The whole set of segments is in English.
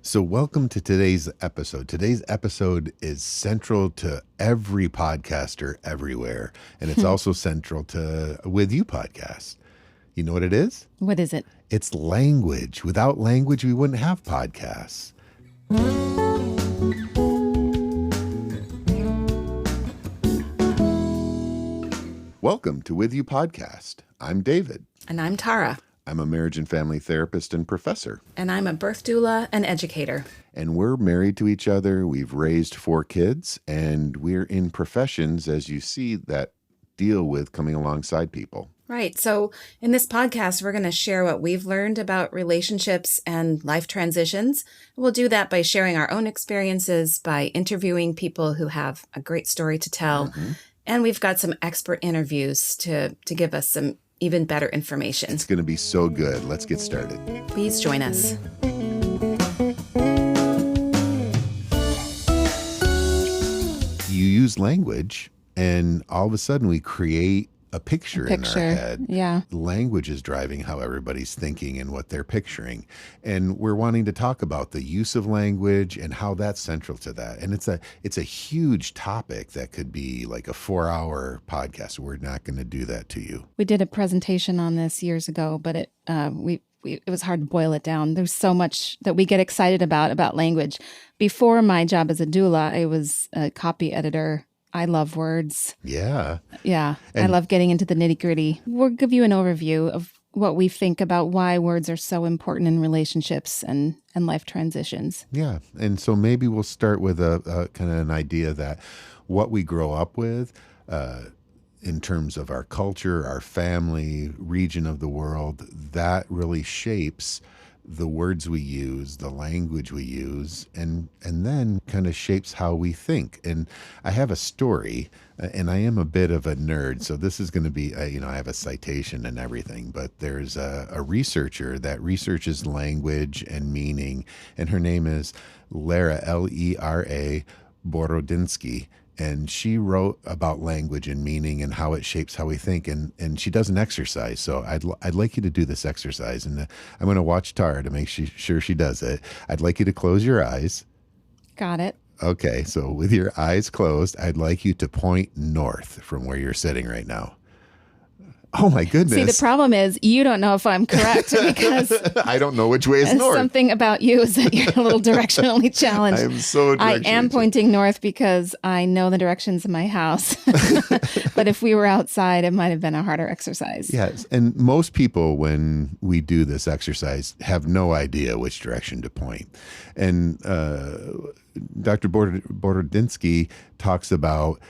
So, welcome to today's episode. Today's episode is central to every podcaster everywhere, and it's also central to With You podcast. You know what it is? What is it? It's language. Without language, we wouldn't have podcasts. Welcome to With You podcast. I'm David. And I'm Tara. I'm a marriage and family therapist and professor. And I'm a birth doula and educator. And we're married to each other. We've raised 4 kids, and we're in professions, as you see, that deal with coming alongside people. Right. So in this podcast, we're going to share what we've learned about relationships and life transitions. We'll do that by sharing our own experiences, by interviewing people who have a great story to tell. Mm-hmm. And we've got some expert interviews to give us some even better information. It's going to be so good. Let's get started. Please join us. You use language, and all of a sudden we create a picture in our head. Yeah. Language is driving how everybody's thinking and what they're picturing. And we're wanting to talk about the use of language and how that's central to that. And it's a huge topic that could be like a 4-hour podcast. We're not going to do that to you. We did a presentation on this years ago, but it was hard to boil it down. There's so much that we get excited about language. Before my job as a doula, I was a copy editor. I love words. Yeah. Yeah. I love getting into the nitty gritty. We'll give you an overview of what we think about why words are so important in relationships and life transitions. Yeah. And so maybe we'll start with a kind of an idea that what we grow up with in terms of our culture, our family, region of the world, that really shapes the words we use, the language we use, and then kind of shapes how we think. And I have a story, and I am a bit of a nerd, so this is going to be, I have a citation and everything, but there's a researcher that researches language and meaning, and her name is Lera, Lera Borodinsky. And she wrote about language and meaning and how it shapes how we think. And she does an exercise. So I'd like you to do this exercise. And I'm going to watch Tara to make sure she does it. I'd like you to close your eyes. Got it. Okay. So with your eyes closed, I'd like you to point north from where you're sitting right now. Oh, my goodness. See, the problem is you don't know if I'm correct because I don't know which way is north. Something about you is that you're a little directionally challenged. I am so directionally I am pointing north because I know the directions of my house. But if we were outside, it might have been a harder exercise. Yes. And most people, when we do this exercise, have no idea which direction to point. And Dr. Borodinsky talks about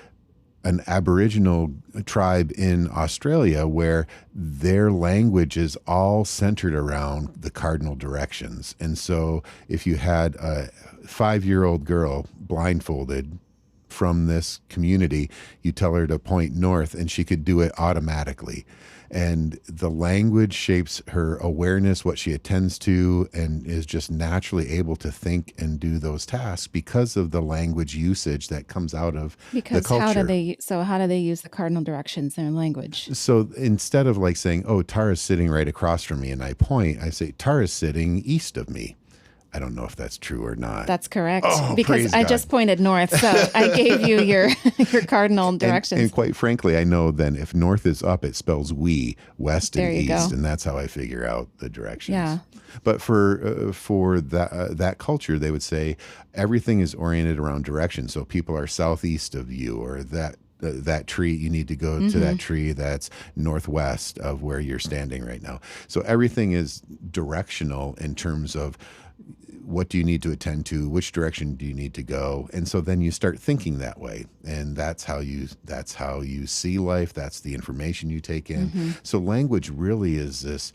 an Aboriginal tribe in Australia where their language is all centered around the cardinal directions. And so if you had a 5-year-old girl blindfolded from this community, you tell her to point north and she could do it automatically. And the language shapes her awareness, what she attends to, and is just naturally able to think and do those tasks because of the language usage that comes out of the culture. How do they use the cardinal directions in their language? So instead of like saying, oh, Tara's sitting right across from me and I point, I say, Tara's sitting east of me. I don't know if that's true or not. That's correct. Oh, because I just pointed north, so I gave you your cardinal directions. And quite frankly, I know then if north is up, it spells we, west and east, and that's how I figure out the directions. Yeah. But for that culture, they would say everything is oriented around direction. So people are southeast of you, or that tree, you need to go to that tree that's northwest of where you're standing right now. So everything is directional in terms of what do you need to attend to? Which direction do you need to go? And so then you start thinking that way, and that's how you see life. That's the information you take in. Mm-hmm. So language really is this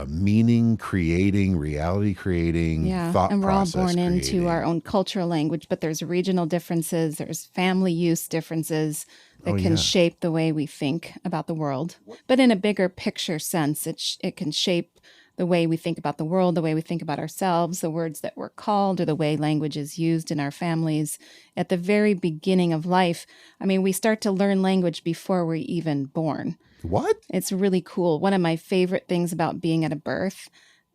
meaning creating, reality creating, thought process. And we're all born into our own cultural language, but there's regional differences. There's family use differences that can shape the way we think about the world. But in a bigger picture sense, it can shape the way we think about the world, the way we think about ourselves, the words that we're called, or the way language is used in our families. At the very beginning of life, I mean, we start to learn language before we're even born. What? It's really cool. One of my favorite things about being at a birth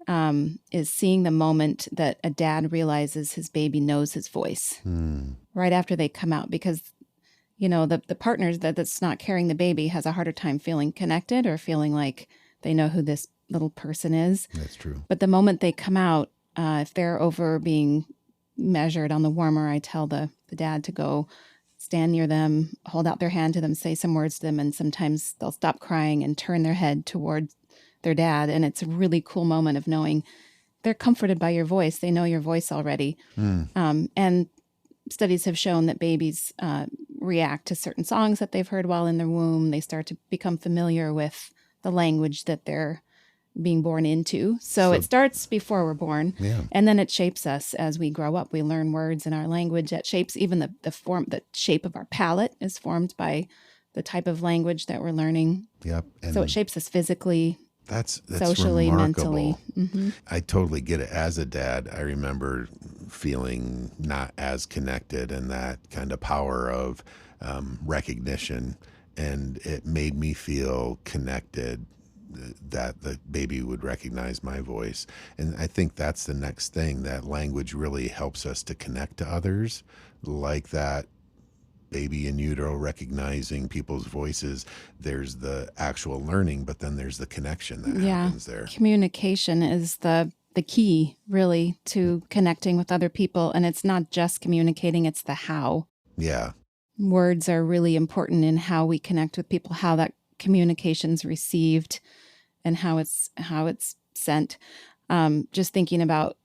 is seeing the moment that a dad realizes his baby knows his voice right after they come out, because the partner that's not carrying the baby has a harder time feeling connected or feeling like they know who this little person is. That's true. But the moment they come out, if they're over being measured on the warmer, I tell the dad to go stand near them, hold out their hand to them, say some words to them, and sometimes they'll stop crying and turn their head towards their dad. And it's a really cool moment of knowing they're comforted by your voice. They know your voice already. And studies have shown that babies react to certain songs that they've heard while in their womb. They start to become familiar with the language that they're being born into. So it starts before we're born, and then it shapes us as we grow up. We learn words in our language that shapes even the shape of our palate is formed by the type of language that we're learning. Yep. And so it shapes us physically, that's socially, remarkable. mentally. Mm-hmm. I totally get it. As a dad, I remember feeling not as connected, and that kind of power of recognition, and it made me feel connected that the baby would recognize my voice. And I think that's the next thing, that language really helps us to connect to others, like that baby in utero recognizing people's voices. There's the actual learning, but then there's the connection that happens there. Communication is the key, really, to connecting with other people. And it's not just communicating, it's the how. Yeah. Words are really important in how we connect with people, how that communication's received, and how it's sent. Just thinking about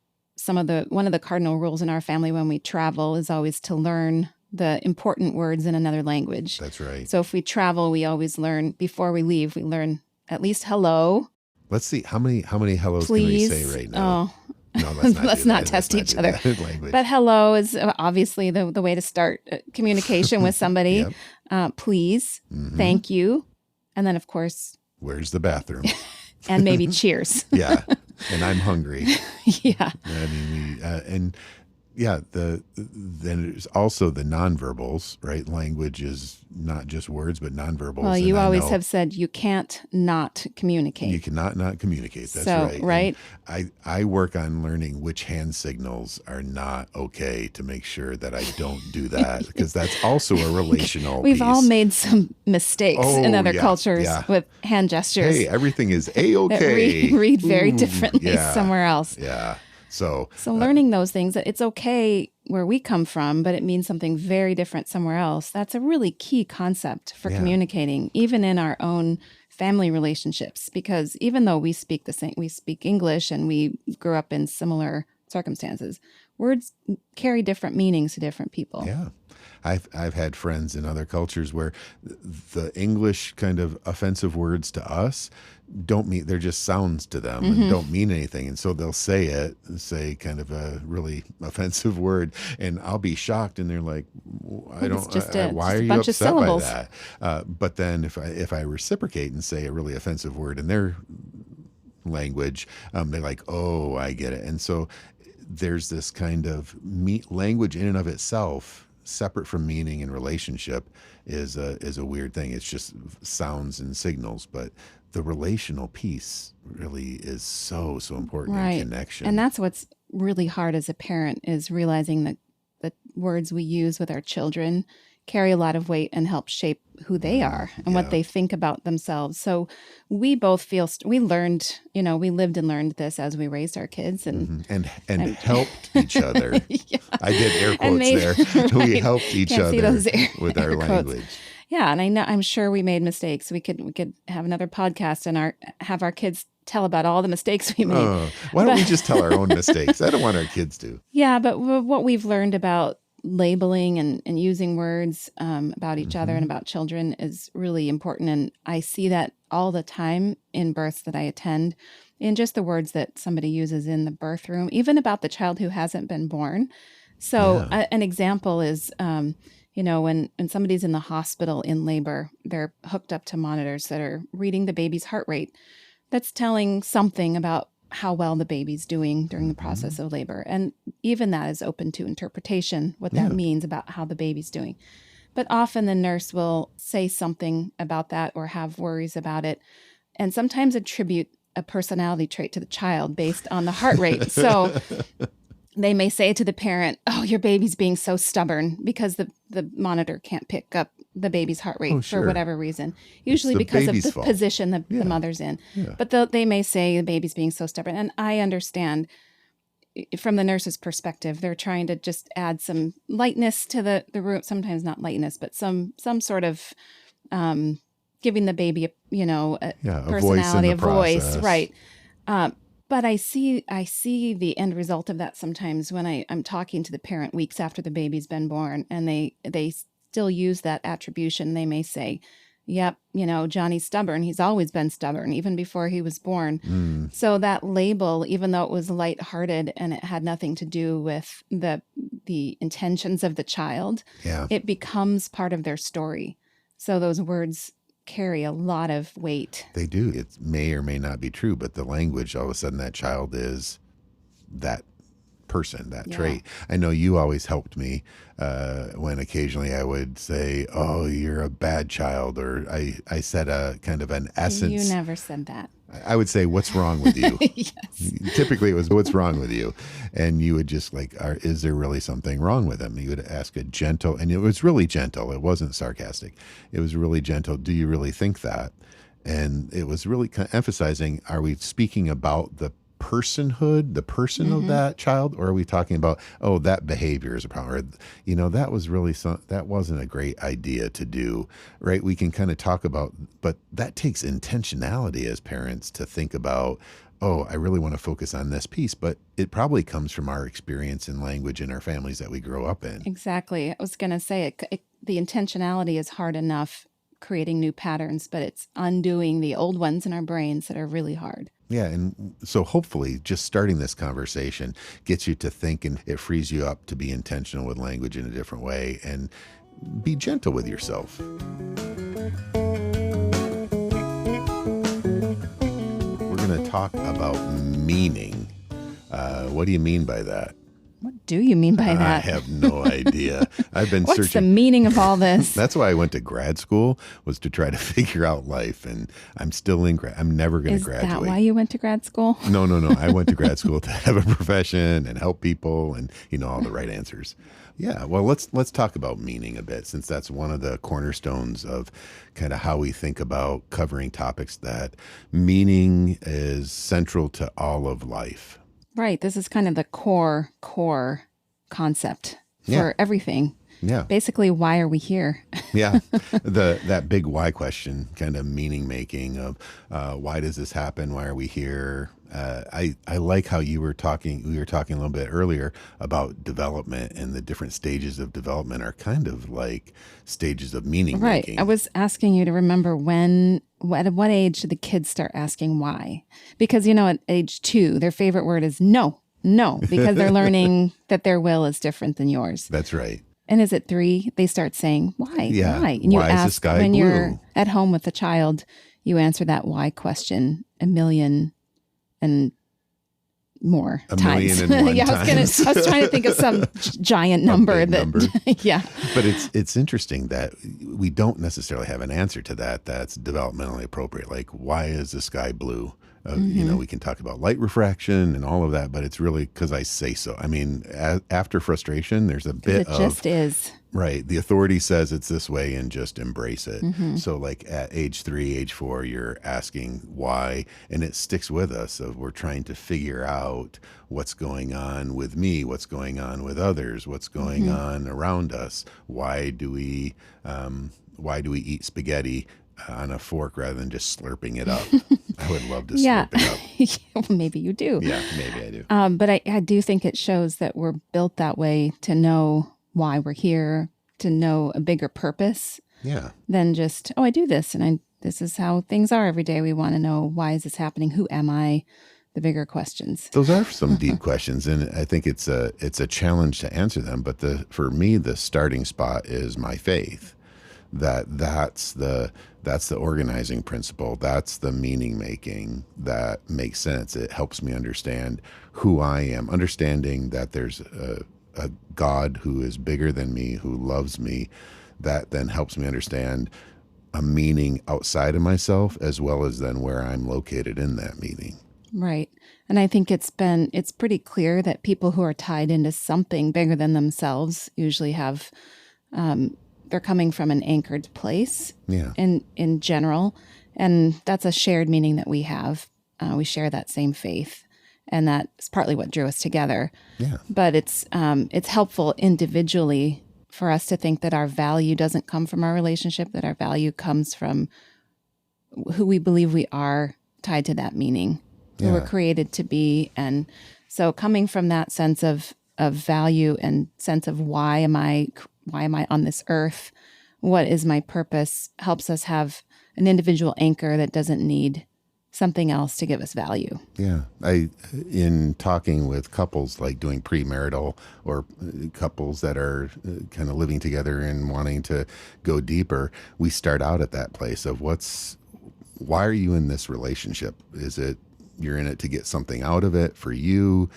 one of the cardinal rules in our family when we travel is always to learn the important words in another language. That's right. So if we travel, we always learn, before we leave, we learn at least hello. Let's see, how many hellos Please. Can we say right now? Oh. No, let's not test each other. But hello is obviously the way to start communication with somebody. Please, thank you. And then, of course, where's the bathroom? And maybe cheers. Yeah. And I'm hungry. Yeah. I mean, then there's also the nonverbals, right? Language is not just words, but nonverbals. Well, you always have said you can't not communicate. You cannot not communicate. That's right. Right. I work on learning which hand signals are not okay to make sure that I don't do that, because that's also a relational We've piece. all made some mistakes in other cultures with hand gestures. Hey, everything is A-okay. That read very differently somewhere else. Yeah. So learning those things, it's okay where we come from, but it means something very different somewhere else. That's a really key concept for communicating, even in our own family relationships, because even though we speak English and we grew up in similar circumstances, words carry different meanings to different people. Yeah. I've had friends in other cultures where the English kind of offensive words to us don't mean, they're just sounds to them and don't mean anything. And so they'll say kind of a really offensive word, and I'll be shocked. And they're like, why are you upset by that? But then if I reciprocate and say a really offensive word in their language, they're like, oh, I get it. And so there's this kind of language in and of itself, separate from meaning and relationship, is a weird thing. It's just sounds and signals, but the relational piece really is so important in connection. And that's what's really hard as a parent, is realizing that the words we use with our children carry a lot of weight and help shape who they are and what they think about themselves. So we both we learned, we lived and learned this as we raised our kids and helped each other. I did air quotes there. Right. We helped each other with our language. Yeah, and I'm sure we made mistakes. We could have another podcast and have our kids tell about all the mistakes we made. Why don't we just tell our own mistakes? I don't want our kids to. Yeah, but what we've learned about labeling and using words about each other and about children is really important. And I see that all the time in births that I attend, in just the words that somebody uses in the birth room, even about the child who hasn't been born. So an example is, when somebody's in the hospital in labor, they're hooked up to monitors that are reading the baby's heart rate. That's telling something about how well the baby's doing during the process of labor. And even that is open to interpretation, what that means about how the baby's doing. But often the nurse will say something about that or have worries about it, and sometimes attribute a personality trait to the child based on the heart rate. So they may say to the parent, "Oh, your baby's being so stubborn," because the monitor can't pick up the baby's heart rate for whatever reason. Usually because of the position the mother's in. Yeah. But they may say the baby's being so stubborn. And I understand from the nurse's perspective, they're trying to just add some lightness to the room. Sometimes not lightness, but some sort of giving the baby a personality, a voice, right? But I see the end result of that sometimes when I'm talking to the parent weeks after the baby's been born, and they still use that attribution. They may say, "Yep, Johnny's stubborn. He's always been stubborn, even before he was born." So that label, even though it was lighthearted and it had nothing to do with the intentions of the child, it becomes part of their story. So those words carry a lot of weight. They do. It may or may not be true, but the language, all of a sudden that child is that person, that trait. I know you always helped me when occasionally I would say, "Oh, you're a bad child," or I said a kind of an essence. You never said that. I would say, "What's wrong with you?" Yes. Typically it was, "What's wrong with you?" And you would just like, "Is there really something wrong with him?" You would ask a gentle, and it was really gentle. It wasn't sarcastic. It was really gentle. "Do you really think that?" And it was really kind of emphasizing, are we speaking about the personhood, the person of that child, or are we talking about, oh, that behavior is a problem, or, that was really that wasn't a great idea to do, right? We can kind of talk about, but that takes intentionality as parents to think about, oh, I really want to focus on this piece, but it probably comes from our experience in language in our families that we grow up in. Exactly. I was going to say the intentionality is hard enough creating new patterns, but it's undoing the old ones in our brains that are really hard. Yeah, and so hopefully just starting this conversation gets you to think, and it frees you up to be intentional with language in a different way and be gentle with yourself. We're going to talk about meaning. What do you mean by that? What do you mean by that? I have no idea. I've been What's searching. The meaning of all this? That's why I went to grad school, was to try to figure out life. And I'm still in grad. I'm never going to graduate. Is that why you went to grad school? No. I went to grad school to have a profession and help people and, all the right answers. Yeah. Well, let's talk about meaning a bit, since that's one of the cornerstones of kind of how we think about covering topics. That meaning is central to all of life. Right. This is kind of the core concept for everything. Yeah. Basically, why are we here? Yeah. That big why question, kind of meaning making of why does this happen? Why are we here? I like how we were talking a little bit earlier about development, and the different stages of development are kind of like stages of meaning making. Right. I was asking you to remember at what age did the kids start asking why? Because, at age 2, their favorite word is no, because they're learning that their will is different than yours. That's right. And is it 3? They start saying, why? Yeah. Why? And you why ask is the sky when blue? You're at home with a child, you answer that why question a million and more times. A million and one times. I was trying to think of some giant number number. Yeah. But it's interesting that we don't necessarily have an answer to that that's developmentally appropriate. Like, why is the sky blue? We can talk about light refraction and all of that, but it's really because I say so. I mean, after frustration, there's a bit of... It just is. Right. The authority says it's this way, and just embrace it. So like at age 3, age 4, you're asking why, and it sticks with us. So we're trying to figure out what's going on with me, what's going on with others, what's going on around us. Why do we eat spaghetti on a fork rather than just slurping it up? I would love to slurp it up. Maybe you do. Yeah, maybe I do. But I do think it shows that we're built that way to know why we're here, to know a bigger purpose. Yeah. Than just, I do this, and this is how things are every day. We want to know, why is this happening? Who am I? The bigger questions. Those are some deep questions, and I think it's a challenge to answer them. But for me, the starting spot is my faith. That's the organizing principle. That's the meaning making that makes sense. It helps me understand who I am, understanding that there's a God who is bigger than me, who loves me. That then helps me understand a meaning outside of myself as well as then where I'm located in that meaning. Right. And I think it's pretty clear that people who are tied into something bigger than themselves usually have, they're coming from an anchored place in general. And that's a shared meaning that we have. We share that same faith. And that's partly what drew us together. Yeah. But it's helpful individually for us to think that our value doesn't come from our relationship, that our value comes from who we believe we are, tied to that meaning, who we're created to be. And so coming from that sense of value and sense of why am I on this earth? What is my purpose? Helps us have an individual anchor that doesn't need something else to give us value. Yeah. In talking with couples, like doing premarital or couples that are kind of living together and wanting to go deeper, we start out at that place of why are you in this relationship? Is it you're in it to get something out of it for you?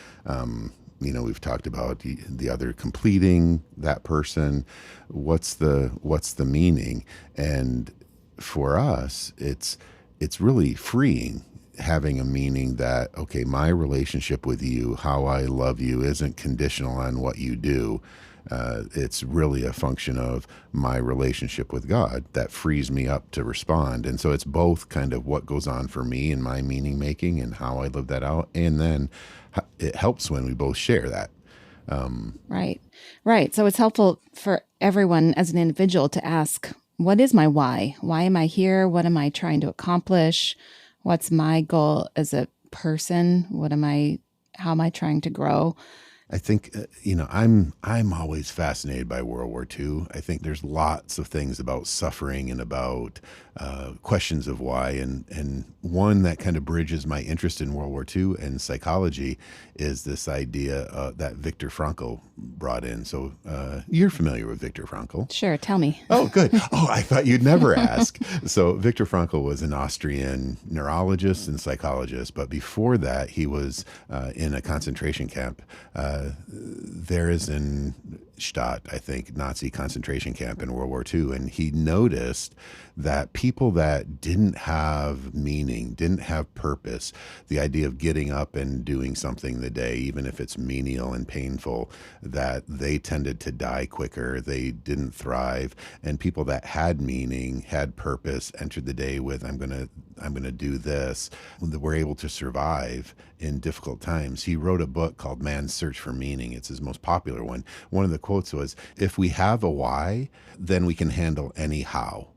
We've talked about the other completing that person. What's the meaning? And for us, it's really freeing having a meaning that, okay, my relationship with you, how I love you, isn't conditional on what you do. It's really a function of my relationship with God that frees me up to respond. And so it's both kind of what goes on for me and my meaning making and how I live that out. And then it helps when we both share that. Right. So it's helpful for everyone as an individual to ask, what is my why? Why am I here? What am I trying to accomplish? What's my goal as a person? How am I trying to grow? I think, I'm always fascinated by World War II. I think there's lots of things about suffering and about questions of why. And one that kind of bridges my interest in World War II and psychology is this idea that Viktor Frankl brought in. So you're familiar with Viktor Frankl? Sure. Tell me. Oh, good. Oh, I thought you'd never ask. So Viktor Frankl was an Austrian neurologist and psychologist. But before that, he was in a concentration camp. There is in Stadt, I think, Nazi concentration camp in World War II. And he noticed that people that didn't have meaning, didn't have purpose, the idea of getting up and doing something the day, even if it's menial and painful, that they tended to die quicker. They didn't thrive. And people that had meaning, had purpose, entered the day with, I'm going to do this, were able to survive in difficult times. He wrote a book called Man's Search for Meaning. It's his most popular one. One of the quotes was, if we have a why, then we can handle any how.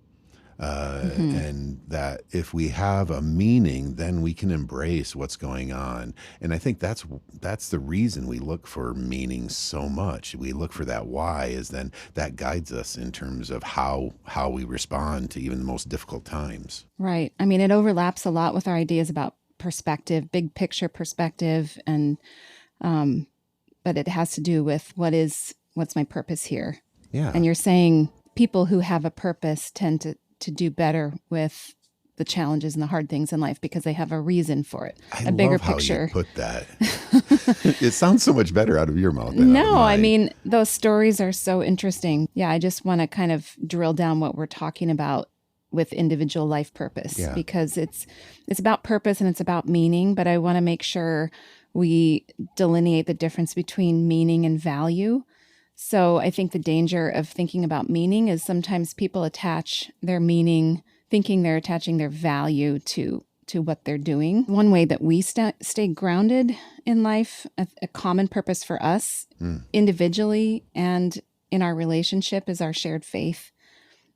And that if we have a meaning, then we can embrace what's going on. And I think that's the reason we look for meaning so much. We look for that why, is then that guides us in terms of how we respond to even the most difficult times. Right. I mean, it overlaps a lot with our ideas about perspective, big picture perspective, and but it has to do with what's my purpose here. Yeah. And you're saying people who have a purpose tend to do better with the challenges and the hard things in life because they have a reason for it, a bigger picture. How you put that. It sounds so much better out of your mouth than out of mine. I mean, those stories are so interesting. Yeah, I just want to kind of drill down what we're talking about with individual life purpose, because it's about purpose and it's about meaning, but I want to make sure we delineate the difference between meaning and value. So I think the danger of thinking about meaning is sometimes people attach their meaning, thinking they're attaching their value to what they're doing. One way that we stay grounded in life, a common purpose for us individually and in our relationship, is our shared faith.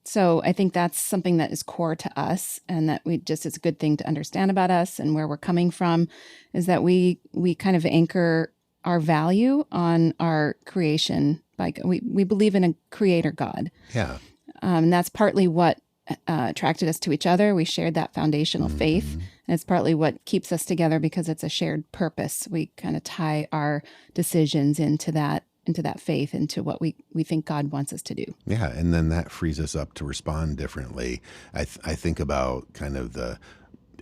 So I think that's something that is core to us, and that it's a good thing to understand about us and where we're coming from, is that we kind of anchor our value on our creation. Like we believe in a creator God. Yeah. And that's partly what attracted us to each other. We shared that foundational faith. And it's partly what keeps us together because it's a shared purpose. We kind of tie our decisions into that faith, into what we think God wants us to do. Yeah. And then that frees us up to respond differently. I think about kind of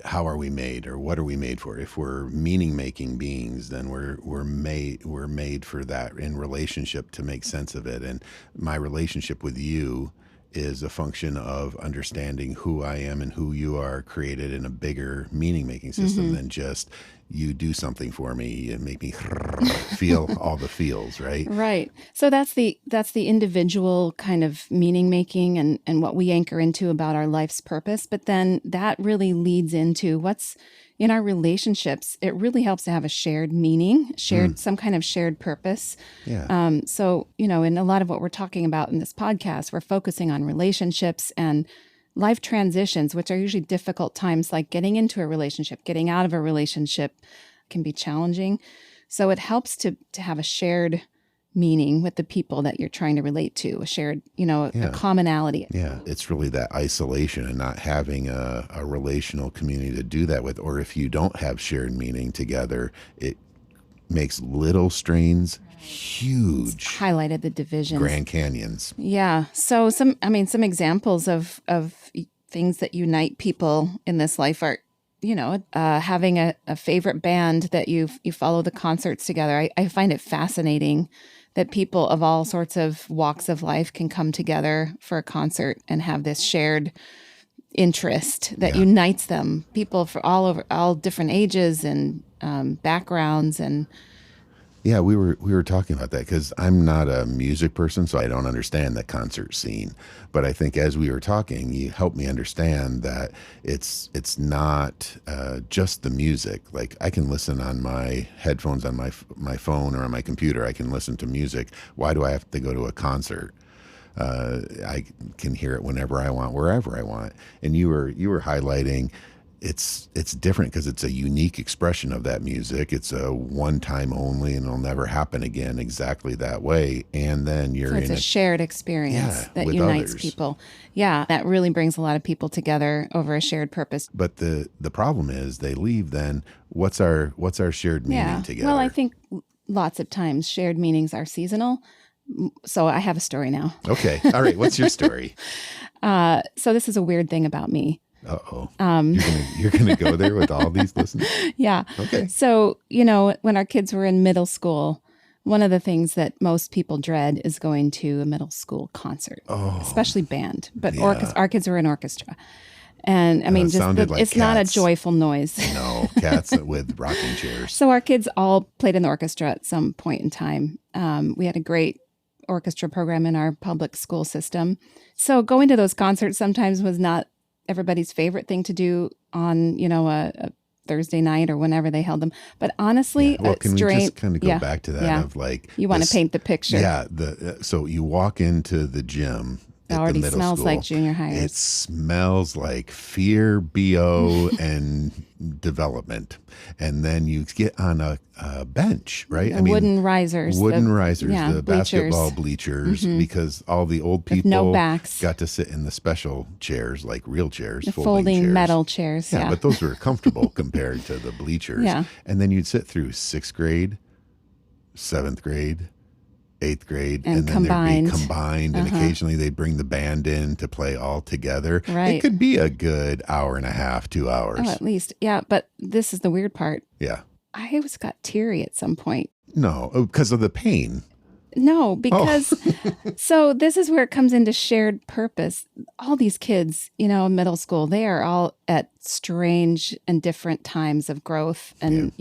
how are we made, or what are we made for? If we're meaning-making beings, then we're made for that in relationship to make sense of it. And my relationship with you is a function of understanding who I am and who you are, created in a bigger meaning making system than just you do something for me and make me feel all the feels, right? Right. So that's the individual kind of meaning making and what we anchor into about our life's purpose. But then that really leads into what's in our relationships. It really helps to have a shared meaning, some kind of shared purpose. Yeah. So, in a lot of what we're talking about in this podcast, we're focusing on relationships and life transitions, which are usually difficult times, like getting into a relationship, getting out of a relationship can be challenging. So it helps to have a shared meaning with the people that you're trying to relate to, a shared, a commonality. Yeah, it's really that isolation and not having a relational community to do that with. Or if you don't have shared meaning together, it makes little strains huge. It's highlighted the divisions. Grand Canyons. Yeah. So some examples of things that unite people in this life are, having a favorite band that you follow the concerts together. I find it fascinating that people of all sorts of walks of life can come together for a concert and have this shared interest that unites them. People for all different ages and backgrounds and. Yeah, we were talking about that because I'm not a music person, so I don't understand the concert scene. But I think as we were talking, you helped me understand that it's not just the music. Like I can listen on my headphones on my phone or on my computer. I can listen to music. Why do I have to go to a concert? I can hear it whenever I want, wherever I want. And you were highlighting. It's different because it's a unique expression of that music. It's a one time only and it'll never happen again exactly that way. And then it's a shared experience that unites others. People. Yeah, that really brings a lot of people together over a shared purpose. But the problem is they leave then. What's our shared meaning together? Well, I think lots of times shared meanings are seasonal. So I have a story now. Okay. All right. What's your story? So this is a weird thing about me. Uh-oh. You're gonna go there with all these listeners? Yeah. Okay. So, when our kids were in middle school, one of the things that most people dread is going to a middle school concert, especially band. But our kids were in orchestra. And I mean, it's not a joyful noise. No, cats with rocking chairs. So our kids all played in the orchestra at some point in time. We had a great orchestra program in our public school system. So going to those concerts sometimes was not everybody's favorite thing to do on, a Thursday night or whenever they held them. But honestly, can we just kind of go back to that of like you want to paint the picture? Yeah. So you walk into the gym. It already smells school. Like junior hires. It smells like fear, BO, and development. And then you get on a bench, right? Wooden risers. The bleachers. Basketball bleachers, because all the old people no backs. Got to sit in the special chairs, like real chairs, the folding chairs. Metal chairs. Yeah, but those were comfortable compared to the bleachers. Yeah. And then you'd sit through 6th grade, 7th grade, 8th grade, and then combined. They'd be combined, and occasionally they'd bring the band in to play all together. Right. It could be a good hour and a half, 2 hours. Oh, at least. Yeah, but this is the weird part. Yeah. I always got teary at some point. No, because of the pain. No, because so this is where it comes into shared purpose. All these kids, in middle school, they are all at strange and different times of growth. And,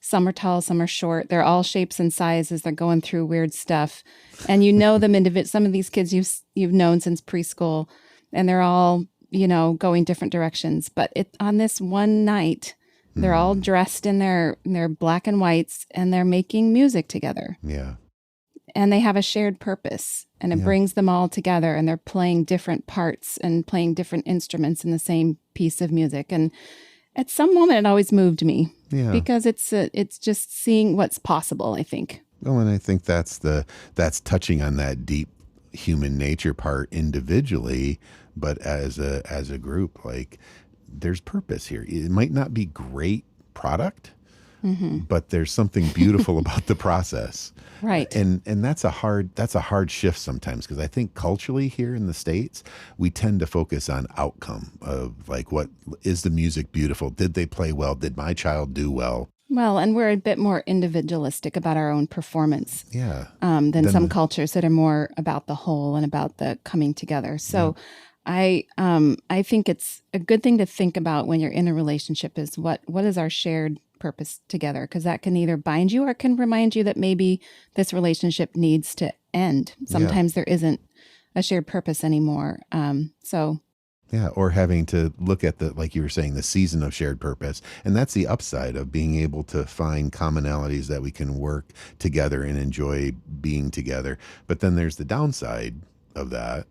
some are tall, some are short. They're all shapes and sizes. They're going through weird stuff. And them some of these kids you've known since preschool, and they're all, going different directions. But on this one night, they're all dressed in their black and whites, and they're making music together. Yeah. And they have a shared purpose, and it brings them all together, and they're playing different parts and playing different instruments in the same piece of music. And at some moment, it always moved me because it's just seeing what's possible, I think. Well, and I think that's touching on that deep human nature part individually, but as a group, like there's purpose here. It might not be great product, but there's something beautiful about the process. Right. And that's a hard shift sometimes, because I think culturally here in the States, we tend to focus on outcome of like, what is the music beautiful? Did they play well? Did my child do well? Well, and we're a bit more individualistic about our own performance than some cultures that are more about the whole and about the coming together. So I think it's a good thing to think about when you're in a relationship is what is our shared purpose together? Because that can either bind you or can remind you that maybe this relationship needs to end. Sometimes there isn't a shared purpose anymore. Yeah, or having to look at like you were saying, the season of shared purpose. And that's the upside of being able to find commonalities that we can work together and enjoy being together. But then there's the downside of that.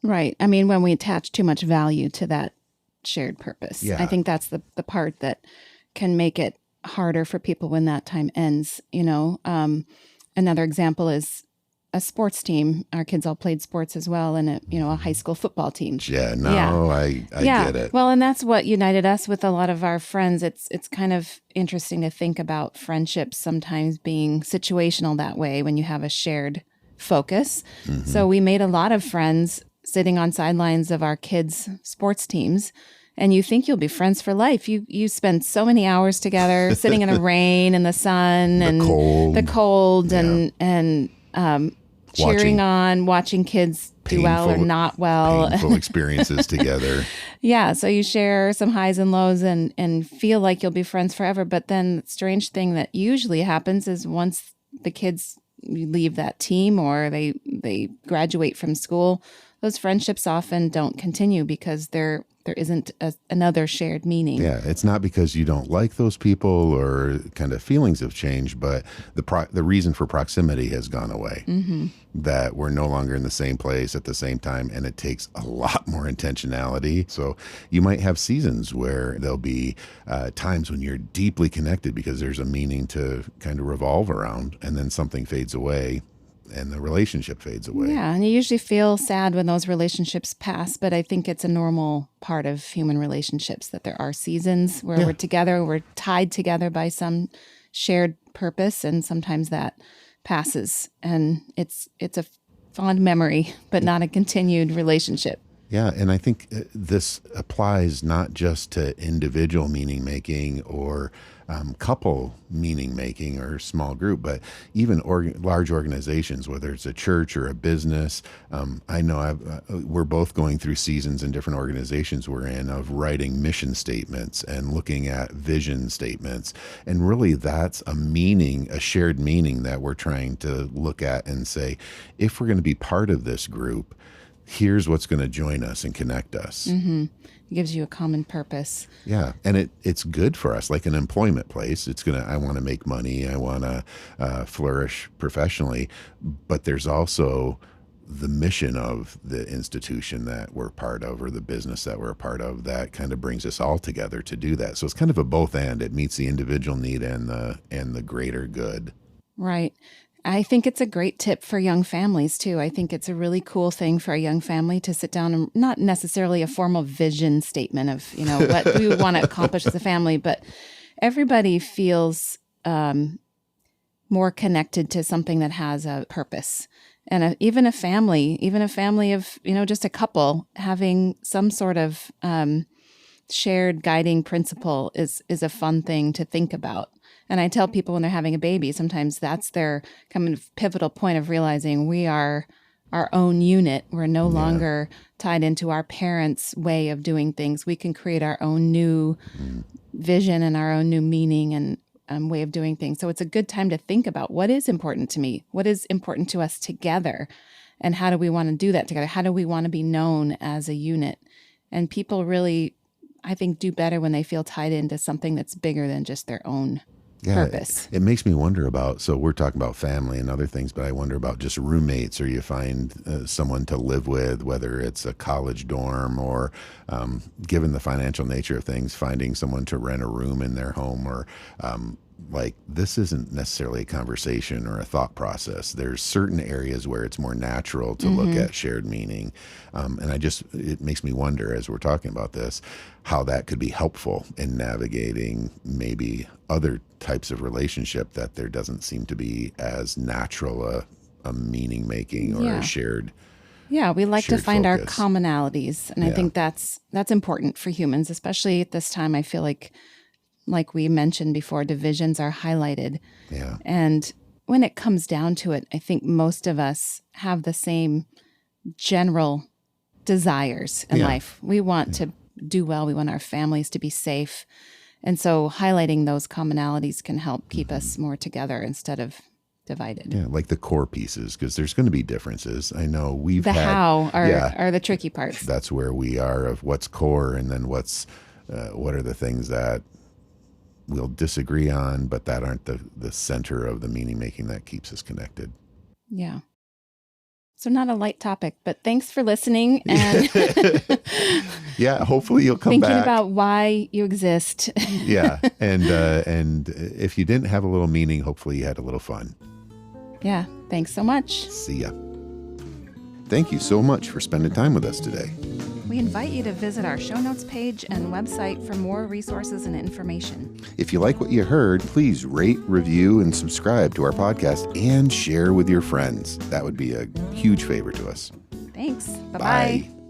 Right. I mean, when we attach too much value to that shared purpose, I think that's the part that can make it harder for people when that time ends. Another example is a sports team. Our kids all played sports as well, and a high school football team. I get it. Well, and that's what united us with a lot of our friends. It's kind of interesting to think about friendships sometimes being situational that way when you have a shared focus. Mm-hmm. So we made a lot of friends sitting on sidelines of our kids' sports teams. And you think you'll be friends for life. You spend so many hours together, sitting in the rain and the sun the cold, and cheering on, watching kids do well or not well. Painful experiences together. Yeah, so you share some highs and lows and feel like you'll be friends forever. But then the strange thing that usually happens is once the kids leave that team or they graduate from school, those friendships often don't continue because there isn't another shared meaning. Yeah, it's not because you don't like those people or kind of feelings have changed, but the reason for proximity has gone away. Mm-hmm. That we're no longer in the same place at the same time, and it takes a lot more intentionality. So you might have seasons where there'll be times when you're deeply connected because there's a meaning to kind of revolve around, and then something fades away. And the relationship fades away. Yeah, and you usually feel sad when those relationships pass, but I think it's a normal part of human relationships that there are seasons where we're together, we're tied together by some shared purpose, and sometimes that passes. And it's a fond memory, but not a continued relationship. Yeah, and I think this applies not just to individual meaning making or couple meaning making or small group, but even large organizations, whether it's a church or a business. I know we're both going through seasons in different organizations we're in of writing mission statements and looking at vision statements. And really that's a shared meaning that we're trying to look at and say, if we're going to be part of this group, here's what's going to join us and connect us. Mm-hmm. It gives you a common purpose. Yeah, and it's good for us, like an employment place. I want to make money. I want to flourish professionally. But there's also the mission of the institution that we're part of or the business that we're a part of that kind of brings us all together to do that. So it's kind of a both and. It meets the individual need and the greater good. Right. I think it's a great tip for young families, too. I think it's a really cool thing for a young family to sit down and not necessarily a formal vision statement of, what we want to accomplish as a family, but everybody feels more connected to something that has a purpose. And even a family of, just a couple having some sort of shared guiding principle is a fun thing to think about. And I tell people when they're having a baby, sometimes that's their kind of pivotal point of realizing we are our own unit. We're no longer tied into our parents' way of doing things. We can create our own new vision and our own new meaning and way of doing things. So it's a good time to think about what is important to me, what is important to us together, and how do we want to do that together? How do we want to be known as a unit? And people really, I think, do better when they feel tied into something that's bigger than just their own purpose. It makes me wonder about, so we're talking about family and other things, but I wonder about just roommates, or you find someone to live with, whether it's a college dorm or given the financial nature of things, finding someone to rent a room in their home, or this isn't necessarily a conversation or a thought process. There's certain areas where it's more natural to look at shared meaning. And it makes me wonder as we're talking about this, how that could be helpful in navigating maybe other types of relationship that there doesn't seem to be as natural a meaning making or a shared. Yeah, we like to find focus. our commonalities. And I think that's important for humans, especially at this time. I feel like like we mentioned before, divisions are highlighted. Yeah. And when it comes down to it, I think most of us have the same general desires in life. We want to do well. We want our families to be safe. And so highlighting those commonalities can help keep us more together instead of divided. Yeah, like the core pieces, because there's going to be differences. I know we've had... how are the tricky parts. That's where we are, of what's core and then what are the things that we'll disagree on, but that aren't the center of the meaning making that keeps us connected. Yeah. So not a light topic, but thanks for listening. And yeah, hopefully you'll come thinking back. about why you exist. Yeah. And if you didn't have a little meaning, hopefully you had a little fun. Yeah. Thanks so much. See ya. Thank you so much for spending time with us today. We invite you to visit our show notes page and website for more resources and information. If you like what you heard, please rate, review, and subscribe to our podcast and share with your friends. That would be a huge favor to us. Thanks. Bye-bye. Bye.